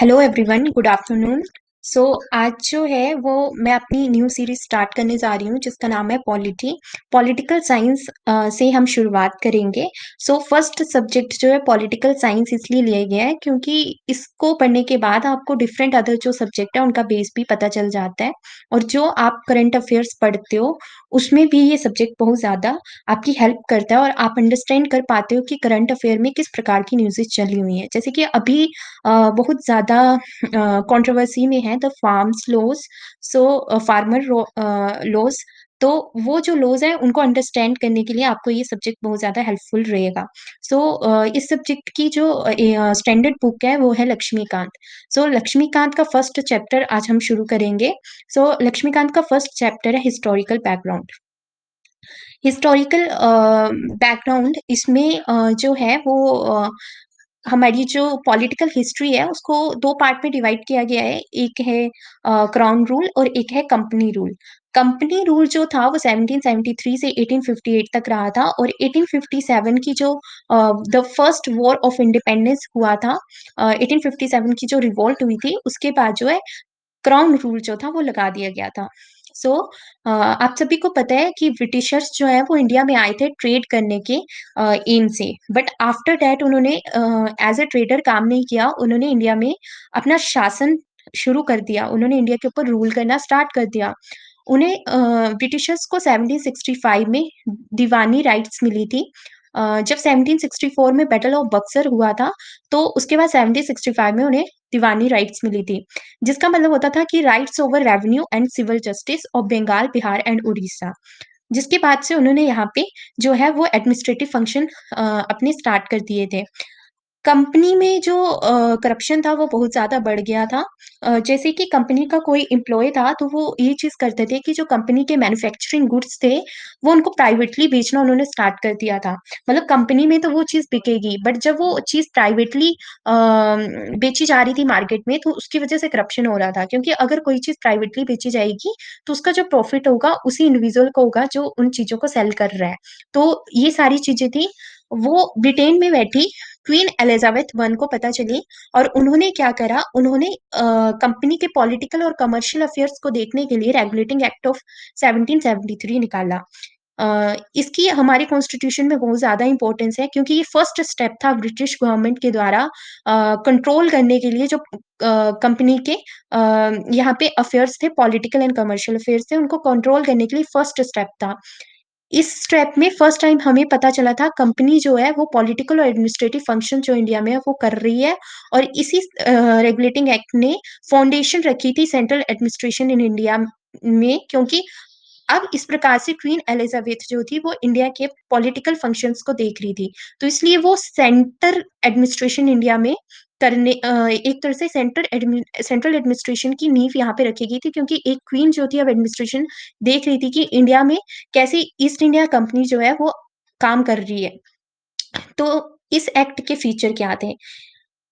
Hello everyone, good afternoon. So आज जो है वो मैं अपनी न्यू सीरीज स्टार्ट करने जा रही हूँ जिसका नाम है पॉलिटिकल साइंस से हम शुरुआत करेंगे। सो फर्स्ट सब्जेक्ट जो है पॉलिटिकल साइंस इसलिए लिया गया है क्योंकि इसको पढ़ने के बाद आपको डिफरेंट अदर जो सब्जेक्ट है उनका बेस भी पता चल जाता है। और जो आप करंट अफेयर्स पढ़ते हो उसमें भी ये सब्जेक्ट बहुत ज़्यादा आपकी हेल्प करता है और आप अंडरस्टैंड कर पाते हो कि करंट अफेयर में किस प्रकार की न्यूज़ेस चली हुई हैं। जैसे कि अभी बहुत ज़्यादा कंट्रोवर्सी में है the farms laws. So farmer laws, तो वो जो लॉज है उनको अंडरस्टैंड करने के लिए आपको ये सब्जेक्ट बहुत ज़्यादा हेल्पफुल रहेगा। सो इस सब्जेक्ट की जो स्टैंडर्ड बुक है वो है लक्ष्मीकांत। सो लक्ष्मीकांत का फर्स्ट चैप्टर आज हम शुरू करेंगे। सो लक्ष्मीकांत का फर्स्ट चैप्टर है हिस्टोरिकल बैकग्राउंड। हिस्टोरिकल बैकग्राउंड इसमें जो है वो हमारी जो पॉलिटिकल हिस्ट्री है उसको दो पार्ट में डिवाइड किया गया है। एक है क्राउन रूल और एक है कंपनी रूल। कंपनी रूल जो था वो 1773 से 1858 तक रहा था और 1857 की जो the first war of independence हुआ था, 1857 की जो रिवॉल्ट हुई थी उसके बाद जो है क्राउन रूल जो था वो लगा दिया गया था। सो आप सभी को पता है कि ब्रिटिशर्स जो है वो इंडिया में आए थे ट्रेड करने के एम से, बट आफ्टर दैट उन्होंने एज अ ट्रेडर काम नहीं किया। उन्होंने इंडिया में अपना शासन शुरू कर दिया, उन्होंने इंडिया के ऊपर रूल करना स्टार्ट कर दिया। उन्हें ब्रिटिशर्स को 1765 में दीवानी राइट्स मिली थी। जब 1764 में बैटल ऑफ बक्सर हुआ था तो उसके बाद 1765 में उन्हें दीवानी राइट्स मिली थी, जिसका मतलब होता था कि rights over revenue and civil justice of Bengal, Bihar and Orissa. जिसके बाद से उन्होंने यहाँ पे जो है वो एडमिनिस्ट्रेटिव फंक्शन अपने स्टार्ट कर दिए थे। कंपनी में जो करप्शन था वो बहुत ज़्यादा बढ़ गया था। जैसे कि कंपनी का कोई एम्प्लॉयी था तो वो ये चीज़ करते थे कि जो कंपनी के मैन्युफैक्चरिंग गुड्स थे वो उनको प्राइवेटली बेचना उन्होंने स्टार्ट कर दिया था। मतलब कंपनी में तो वो चीज़ बिकेगी, बट जब वो चीज़ प्राइवेटली बेची जा रही थी मार्केट में तो उसकी वजह से करप्शन हो रहा था, क्योंकि अगर कोई चीज़ प्राइवेटली बेची जाएगी तो उसका जो प्रॉफिट होगा उसी इंडिविजुअल को होगा जो उन चीज़ों को सेल कर रहा है। तो ये सारी चीज़ें थी। वो ब्रिटेन में बैठी क्वीन एलिजाबेथ वन को पता चली और उन्होंने क्या करा, उन्होंने कंपनी के पॉलिटिकल और कमर्शियल अफेयर्स को देखने के लिए रेगुलेटिंग एक्ट ऑफ 1773 निकाला। इसकी हमारे कॉन्स्टिट्यूशन में बहुत ज़्यादा इंपॉर्टेंस है क्योंकि ये फर्स्ट स्टेप था ब्रिटिश गवर्नमेंट के द्वारा कंट्रोल करने के लिए जो कंपनी के यहाँ पे अफेयर्स थे, पॉलिटिकल एंड कमर्शियल अफेयर्स थे, उनको कंट्रोल करने के लिए फर्स्ट स्टेप था। इस स्टेप में फर्स्ट टाइम हमें पता चला था कंपनी जो है वो पॉलिटिकल और एडमिनिस्ट्रेटिव फंक्शन जो इंडिया में है वो कर रही है। और इसी रेगुलेटिंग एक्ट ने फाउंडेशन रखी थी सेंट्रल एडमिनिस्ट्रेशन इन इंडिया में, क्योंकि अब इस प्रकार से क्वीन एलिजाबेथ जो थी वो इंडिया के पॉलिटिकल फंक्शंस को देख रही थी, तो इसलिए वो सेंटर एडमिनिस्ट्रेशन इंडिया में करने एक तरह से सेंट्रल एडमिनिस्ट्रेशन की नींव यहाँ पे रखी गई थी, क्योंकि एक क्वीन जो थी अब एडमिनिस्ट्रेशन देख रही थी कि इंडिया में कैसे ईस्ट इंडिया कंपनी जो है वो काम कर रही है। तो इस एक्ट के फीचर क्या थे?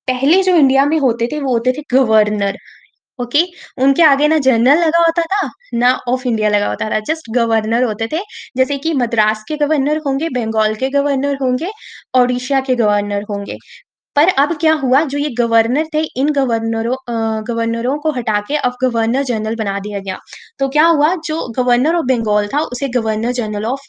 पहले जो इंडिया में होते थे वो होते थे गवर्नर। ओके, उनके आगे ना जनरल लगा होता था ना ऑफ इंडिया लगा होता था, जस्ट गवर्नर होते थे। जैसे कि मद्रास के गवर्नर होंगे, बंगाल के गवर्नर होंगे, ओडिशा के गवर्नर होंगे। पर अब क्या हुआ, जो ये गवर्नर थे इन गवर्नरों को हटा के अब गवर्नर जनरल बना दिया गया। तो क्या हुआ, जो गवर्नर ऑफ बंगाल था उसे गवर्नर जनरल ऑफ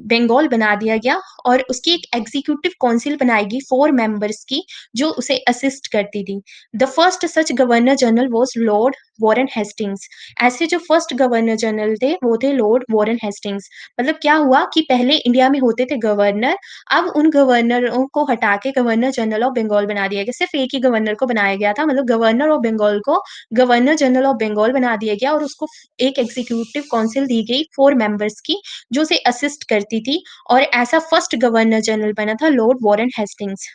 बंगाल बना दिया गया और उसकी एक एग्जीक्यूटिव काउंसिल बनाएगी 4 मेंबर्स की जो उसे असिस्ट करती थी। The first such governor general was Lord Warren Hastings. ऐसे जो फर्स्ट गवर्नर जनरल थे वो थे लॉर्ड वॉरेन हेस्टिंग्स। मतलब क्या हुआ कि पहले इंडिया में होते थे गवर्नर, अब उन गवर्नरों को हटा के गवर्नर जनरल ऑफ बंगाल बना दिया गया। सिर्फ एक ही गवर्नर को बनाया गया था, मतलब गवर्नर ऑफ बंगाल को गवर्नर जनरल ऑफ बंगाल बना दिया गया और उसको एक एग्जीक्यूटिव काउंसिल दी गई 4 मेंबर्स की जो उसे असिस्ट करती थी। और ऐसा फर्स्ट गवर्नर जनरल बना था लॉर्ड वॉरेन हेस्टिंग्स।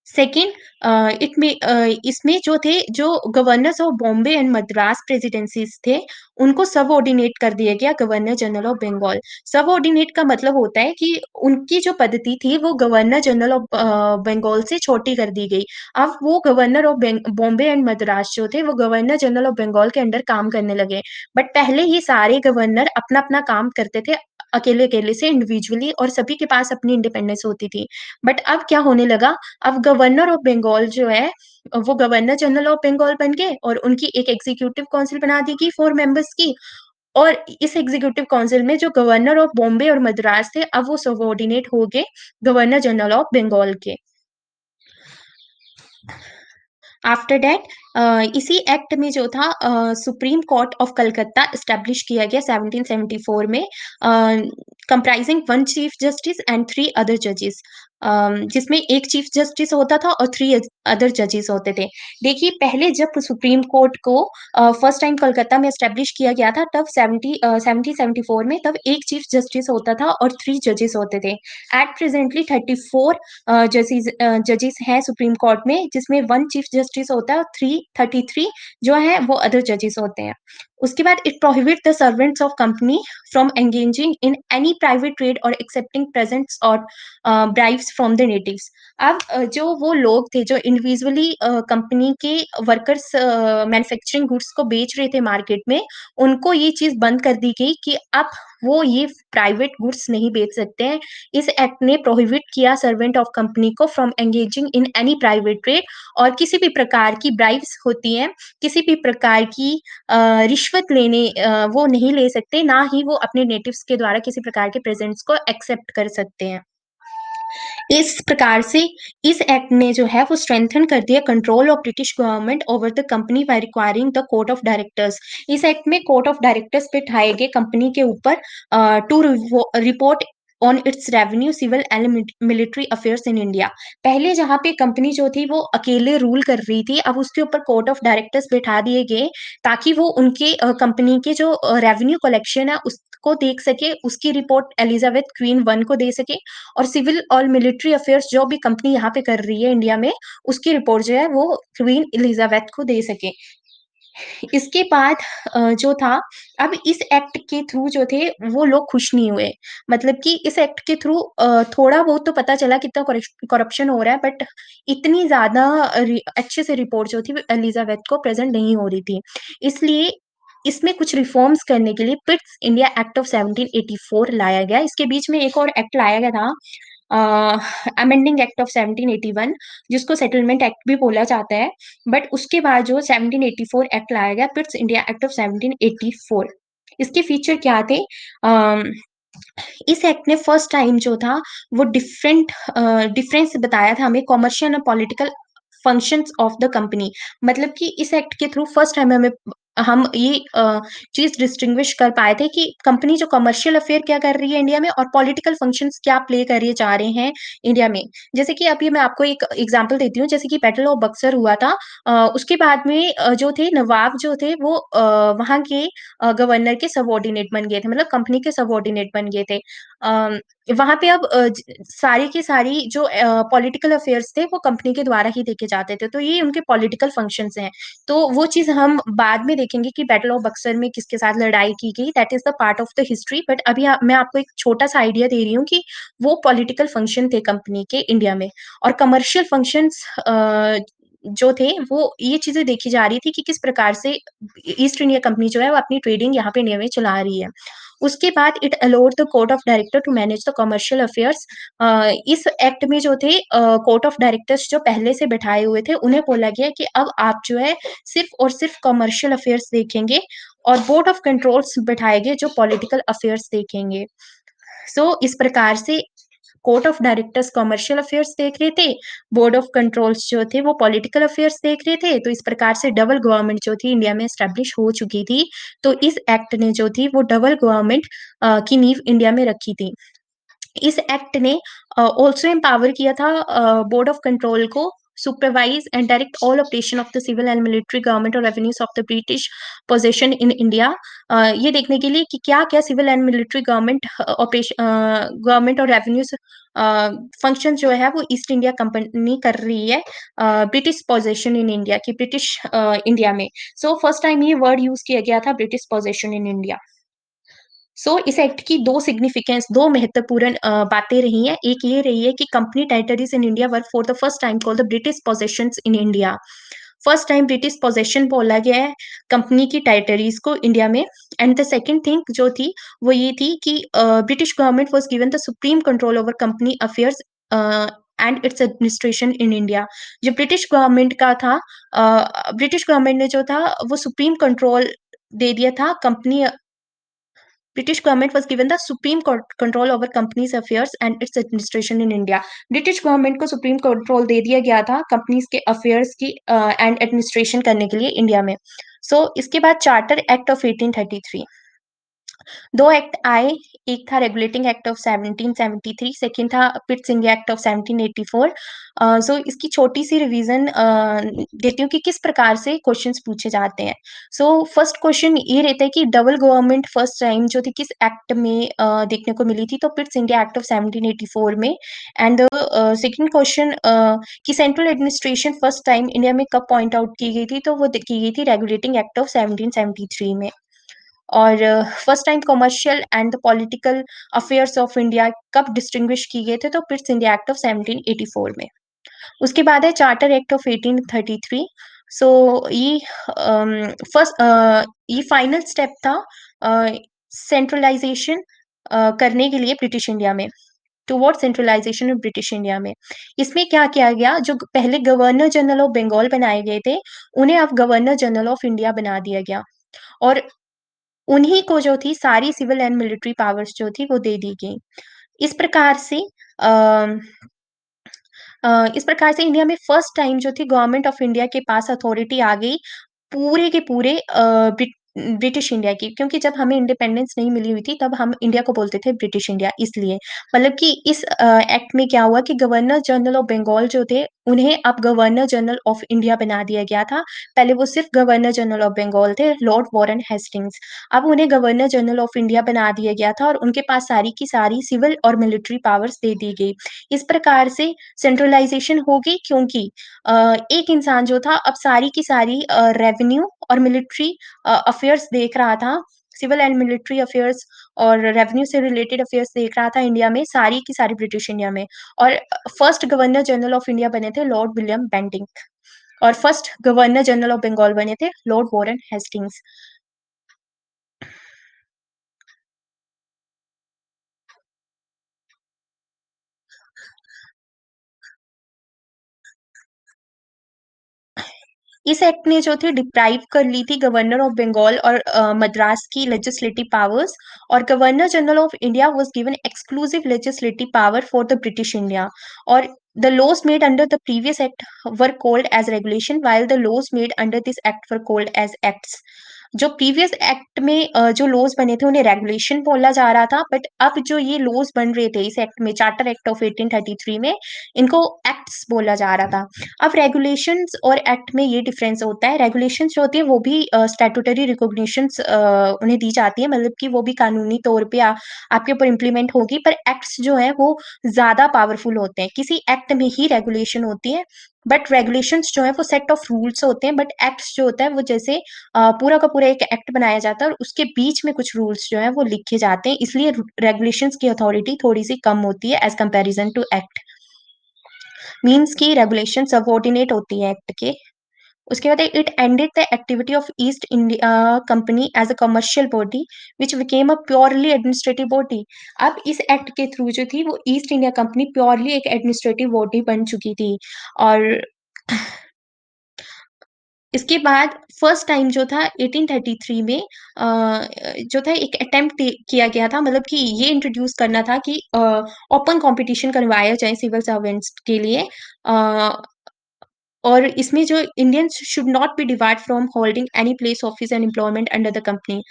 सेकंड, इसमें जो थे, जो governors of Bombay and Madras presidencies थे उनको सबऑर्डिनेट कर दिया गया governor general of Bengal. Subordinate का मतलब होता है कि उनकी जो पद्धति थी वो गवर्नर जनरल ऑफ बंगाल से छोटी कर दी गई। अब वो governor of Bombay and Madras जो थे वो गवर्नर जनरल ऑफ बंगाल के अंडर काम करने लगे। बट पहले ये सारे गवर्नर अपना अपना काम करते थे अकेले-अकेले से इंडिविजुअली, और सभी के पास अपनी इंडिपेंडेंस होती थी। बट अब क्या होने लगा, अब गवर्नर ऑफ बंगाल जो है, वो गवर्नर जनरल ऑफ बंगाल बन गए और उनकी एक एग्जीक्यूटिव काउंसिल बना दी गई 4 मेंबर्स की। और इस एग्जीक्यूटिव काउंसिल में जो गवर्नर ऑफ बॉम्बे और मद्रास थे, अब वो सबऑर्डिनेट हो गए गवर्नर जनरल ऑफ बंगाल के। आफ्टर दैट इसी एक्ट में जो था, supreme court of Calcutta establish किया गया 1774 में, comprising one chief justice and 3 other जजेस, जिसमें एक चीफ जस्टिस होता था और 3 अदर जजेस होते थे। देखिए, पहले जब सुप्रीम कोर्ट को फर्स्ट टाइम कलकत्ता में एस्टेब्लिश किया गया था, तब 1774 में, तब एक चीफ जस्टिस होता था और 3 जजेस होते थे। एट प्रेजेंटली 34 जजेस हैं सुप्रीम कोर्ट में, जिसमें 1 चीफ जस्टिस होता है और 33 जो है वो अदर जजेस होते हैं। उसके बाद it prohibit the servants of company from engaging in any private trade और एक्सेप्टिंग प्रेजेंट्स और ब्राइब्स फ्रॉम द नेटिव्स। अब जो वो लोग थे जो इंडिविजुअली कंपनी के वर्कर्स मैन्युफैक्चरिंग गुड्स को बेच रहे थे मार्केट में, उनको ये चीज़ बंद कर दी गई कि अब वो ये प्राइवेट गुड्स नहीं बेच सकते हैं। इस एक्ट ने प्रोहिबिट किया सर्वेंट ऑफ कंपनी को from engaging in any private trade, और किसी भी प्रकार की ब्राइब्स होती हैं, किसी भी प्रकार की रिश्वत लेने वो नहीं ले सकते, ना ही वो अपने नेटिव्स के द्वारा किसी प्रकार के प्रेजेंट्स को एक्सेप्ट कर सकते हैं। इस प्रकार से इस एक्ट ने जो है वो स्ट्रेंथन कर दिया control of British government over the company by requiring the court of directors. इस एक्ट में कोर्ट ऑफ डायरेक्टर्स बिठाए गए कंपनी के ऊपर to report on its revenue, civil and military affairs in India. पहले जहाँ पे कंपनी जो थी वो अकेले रूल कर रही थी, अब उसके ऊपर कोर्ट ऑफ डायरेक्टर्स बिठा दिए गए, ताकि वो उनके कंपनी के जो रेवेन्यू कलेक्शन है उसको देख सके, उसकी रिपोर्ट एलिजाबेथ क्वीन वन को दे सके, और सिविल और मिलिट्री अफेयर्स जो भी कंपनी यहाँ पे कर रही है इंडिया में, उसकी रिपोर्ट जो है वो क्वीन एलिजाबेथ को दे सके। इसके बाद जो था, अब इस एक्ट के थ्रू जो थे वो लोग खुश नहीं हुए। मतलब कि इस एक्ट के थ्रू थोड़ा बहुत तो पता चला कितना करप्शन हो रहा है, बट इतनी ज़्यादा अच्छे से रिपोर्ट जो थी वो एलिजाबेथ को प्रेज़ेंट नहीं हो रही थी। इसलिए इसमें कुछ रिफॉर्म्स करने के लिए पिट्स इंडिया एक्ट ऑफ 1784 लाया गया। इसके बीच में एक और एक्ट लाया गया था, अमेंडिंग एक्ट ऑफ 1781, जिसको सेटलमेंट एक्ट भी बोला जाता है। बट उसके बाद जो 1784 एक्ट लाया गया, पिट्स इंडिया एक्ट ऑफ 1784, इसके फीचर क्या थे? अम, इस एक्ट ने फर्स्ट टाइम जो था वो डिफरेंस बताया था हमें कॉमर्शियल और political functions of the company. मतलब कि इस एक्ट के थ्रू फर्स्ट टाइम हम ये चीज़ डिस्टिंग्विश कर पाए थे कि कंपनी जो कमर्शियल अफेयर क्या कर रही है इंडिया में, और पॉलिटिकल फंक्शंस क्या प्ले कर जा रहे हैं इंडिया में। जैसे कि अभी मैं आपको एक एग्जांपल देती हूँ, जैसे कि बैटल ऑफ बक्सर हुआ था, उसके बाद में जो थे नवाब जो थे वो वहाँ के गवर्नर के सबऑर्डिनेट बन गए थे, मतलब कंपनी के सबऑर्डिनेट बन गए थे। वहाँ पे अब सारी की सारी जो पॉलिटिकल अफेयर्स थे वो कंपनी के द्वारा ही देखे जाते थे, तो ये उनके पॉलिटिकल फंक्शंस हैं। तो वो चीज़ हम बाद में देखेंगे कि बैटल ऑफ बक्सर में किसके साथ लड़ाई की गई, that is the part of the history. But अभी मैं आपको एक छोटा-सा आइडिया दे रही हूँ कि वो पॉलिटिकल फंक्शन थे कंपनी के इंडिया में। और कमर्शियल फंक्शंस जो थे वो ये चीज़ें देखी जा रही थी कि किस प्रकार से ईस्ट इंडिया कंपनी जो है वो अपनी ट्रेडिंग यहाँ पे इंडिया में चला रही है। उसके बाद it allowed the court of director to manage the commercial affairs. इस एक्ट में जो थे कोर्ट ऑफ डायरेक्टर्स जो पहले से बैठाए हुए थे, उन्हें बोला गया कि अब आप जो है सिर्फ़ और सिर्फ़ कमर्शियल अफेयर्स देखेंगे, और बोर्ड ऑफ कंट्रोल्स बैठाए गए जो पॉलिटिकल अफेयर्स देखेंगे। इस प्रकार से court of directors commercial affairs देख रहे थे, बोर्ड ऑफ कंट्रोल्स जो थे वो पॉलिटिकल अफेयर्स देख रहे थे, तो इस प्रकार से डबल गवर्नमेंट जो थी इंडिया में एस्टेब्लिश हो चुकी थी। तो इस एक्ट ने जो थी वो डबल गवर्नमेंट की नींव इंडिया में रखी थी। इस एक्ट ने ऑल्सो एम्पावर किया था बोर्ड ऑफ कंट्रोल को supervise and direct all operation of the civil and military government और revenues of the British possession in India. ये देखने के लिए कि क्या-क्या सिविल एंड मिलिट्री गवर्नमेंट और रेवेन्यूज फंक्शन जो है वो ईस्ट इंडिया कंपनी कर रही है ब्रिटिश पोजेशन इन इंडिया, की ब्रिटिश इंडिया में। फर्स्ट टाइम ये वर्ड यूज़ किया गया था, ब्रिटिश पोजेशन इन इंडिया। इस एक्ट की 2 सिग्निफिकेंस, 2 महत्वपूर्ण बातें रही हैं। एक ये रही है कि company territories in India were for the first time called the British possessions in India. First time British possession बोला गया है कंपनी की टेरिटरीज को इंडिया में। एंड द सेकंड थिंग जो थी वो ये थी कि British government was given the supreme control over company affairs and it's administration in India. जो ब्रिटिश गवर्नमेंट का था, ब्रिटिश गवर्नमेंट ने जो था वो सुप्रीम कंट्रोल दे दिया था company. British government was given the supreme control over companies affairs and its administration in India. British government को सुप्रीम कंट्रोल दे दिया गया था कंपनीज के अफेयर्स की एंड एडमिनिस्ट्रेशन करने के लिए इंडिया में। इसके बाद चार्टर एक्ट ऑफ 1833। दो एक्ट आए, एक था रेगुलेटिंग एक्ट ऑफ 1773, सेकंड था पिट्स इंडिया एक्ट ऑफ 1784। इसकी छोटी सी रिवीजन देती हूँ कि किस प्रकार से क्वेश्चंस पूछे जाते हैं। फर्स्ट क्वेश्चन ये रहता है कि डबल गवर्नमेंट फर्स्ट टाइम जो थी किस एक्ट में देखने को मिली थी, तो पिट्स इंडिया एक्ट ऑफ 1784 में। एंड सेकंड क्वेश्चन कि central administration first time India में कब पॉइंट आउट की गई थी, तो वो की गई थी रेगुलेटिंग एक्ट ऑफ 1773 में। और first time commercial and the political affairs of India कब डिस्टिंग्विश किए गए थे, तो पिट्स इंडिया एक्ट ऑफ 1784 में। उसके बाद है चार्टर एक्ट ऑफ 1833। सो ये फर्स्ट ये फाइनल स्टेप था सेंट्रलाइजेशन करने के लिए ब्रिटिश इंडिया में, toward centralisation of British India में। इसमें क्या किया गया, जो पहले गवर्नर जनरल ऑफ बंगाल बनाए गए थे उन्हें अब गवर्नर जनरल ऑफ इंडिया बना दिया गया, और उन्हीं को जो थी सारी सिविल एंड मिलिट्री पावर्स जो थी वो दे दी गई। इस प्रकार से अ, इस प्रकार से इंडिया में फर्स्ट टाइम जो थी गवर्नमेंट ऑफ इंडिया के पास अथॉरिटी आ गई पूरे के पूरे ब्रिटिश इंडिया की, क्योंकि जब हमें इंडिपेंडेंस नहीं मिली हुई थी तब हम इंडिया को बोलते थे ब्रिटिश इंडिया, इसलिए मतलब कि इस एक्ट में क्या हुआ कि गवर्नर जनरल ऑफ बंगाल जो थे उन्हें अब गवर्नर जनरल ऑफ इंडिया बना दिया गया था। पहले वो सिर्फ गवर्नर जनरल ऑफ बंगाल थे, लॉर्ड वॉरेन हेस्टिंग्स। अब उन्हें गवर्नर जनरल ऑफ इंडिया बना दिया गया था और उनके पास सारी की सारी सिविल और मिलिट्री पावर्स दे दी गई। इस प्रकार से सेंट्रलाइजेशन होगी, क्योंकि एक इंसान जो था अब सारी की सारी रेवेन्यू और मिलिट्री अफेयर्स देख रहा था, सिविल एंड मिलिट्री अफेयर्स और रेवेन्यू से रिलेटेड अफेयर्स देख रहा था इंडिया में, सारी की सारी ब्रिटिश इंडिया में। और first governor general of India बने थे लॉर्ड विलियम बेंटिंक, और first governor general of Bengal बने थे लॉर्ड वॉरेन हेस्टिंग्स। इस एक्ट ने जो थी डिप्राइव कर ली थी गवर्नर ऑफ बंगाल और मद्रास की लेजिस्लेटिव पावर्स, और governor general of India was given exclusive legislative power for the British India. और the laws made under the previous act were called as regulation, while the laws made under this act were called as acts। जो previous act में जो laws बने थे उन्हें regulation बोला जा रहा था, बट अब जो ये लॉज बन रहे थे इस एक्ट में, चार्टर एक्ट ऑफ 1833 में, इनको एक्ट्स बोला जा रहा था। अब रेगुलेशंस और एक्ट में ये डिफरेंस होता है, रेगुलेशंस जो होती है वो भी स्टैट्यूटरी रिकॉग्निशंस उन्हें दी जाती है, मतलब कि वो भी कानूनी तौर पे आपके ऊपर इम्प्लीमेंट होगी, पर एक्ट्स जो है वो ज्यादा पावरफुल होते हैं। किसी एक्ट में ही रेगुलेशन होती है, बट रेगुलेशंस जो है वो सेट ऑफ रूल्स होते हैं, बट एक्ट्स जो होता है वो जैसे पूरा का पूरा एक एक्ट बनाया जाता है और उसके बीच में कुछ रूल्स जो है वो लिखे जाते हैं, इसलिए रेगुलेशंस की अथॉरिटी थोड़ी सी कम होती है as comparison to act. Means की रेगुलेशन सबऑर्डिनेट होती है एक्ट के। उसके बाद it ended the activity of East India Company as a commercial body which became a purely administrative body. अब इस एक्ट के थ्रू जो थी वो ईस्ट इंडिया कंपनी प्योरली एक एडमिनिस्ट्रेटिव बॉडी बन चुकी थी। और इसके बाद फर्स्ट टाइम जो था 1833 में जो था एक अटेम्प्ट किया गया था, मतलब कि ये इंट्रोड्यूस करना था कि ओपन कंपटीशन करवाया जाए सिविल सर्वेंट्स के लिए। और इसमें जो Indians should not be debarred from holding any place office and employment under the company.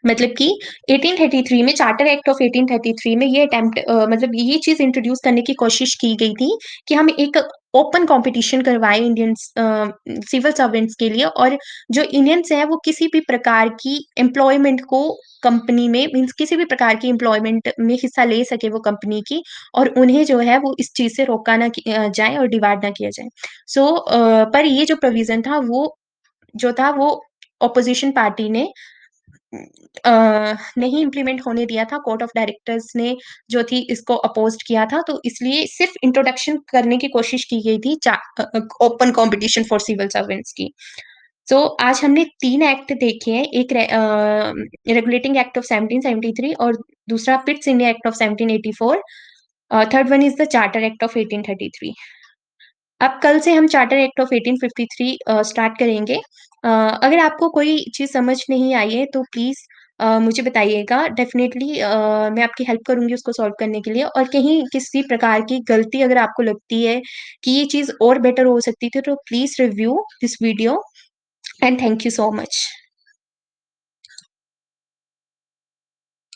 मतलब कि 1833 में चार्टर एक्ट ऑफ 1833 में ये अटेम्प्ट मतलब ये चीज इंट्रोड्यूस करने की कोशिश की गई थी कि हम एक ओपन कंपटीशन करवाएं इंडियन सिविल सर्वेंट्स के लिए, और जो इंडियंस हैं वो किसी भी प्रकार की एम्प्लॉयमेंट को कंपनी में, मीन्स किसी भी प्रकार की एम्प्लॉयमेंट में हिस्सा ले सके वो कंपनी की, और उन्हें जो है वो इस चीज से रोका ना जाए और डिवाइड ना किया जाए। पर ये जो प्रोविजन था वो जो था वो ऑपोजिशन पार्टी ने नहीं इम्प्लीमेंट होने दिया था, कोर्ट ऑफ डायरेक्टर्स ने जो थी इसको अपोज्ड किया था, तो इसलिए सिर्फ इंट्रोडक्शन करने की कोशिश की गई थी open competition for civil servants की। सो आज हमने 3 एक्ट देखे हैं, एक रेगुलेटिंग एक्ट ऑफ 1773 और दूसरा Pitt's India act of 1784, third one is the charter act of 1833। अब कल से हम चार्टर एक्ट ऑफ 1853 स्टार्ट करेंगे। अगर आपको कोई चीज़ समझ नहीं आई है तो प्लीज़ मुझे बताइएगा, डेफ़िनेटली मैं आपकी हेल्प करूँगी उसको सॉल्व करने के लिए, और कहीं किसी प्रकार की गलती अगर आपको लगती है कि ये चीज़ और बेटर हो सकती थी, तो please review this video and thank you so much.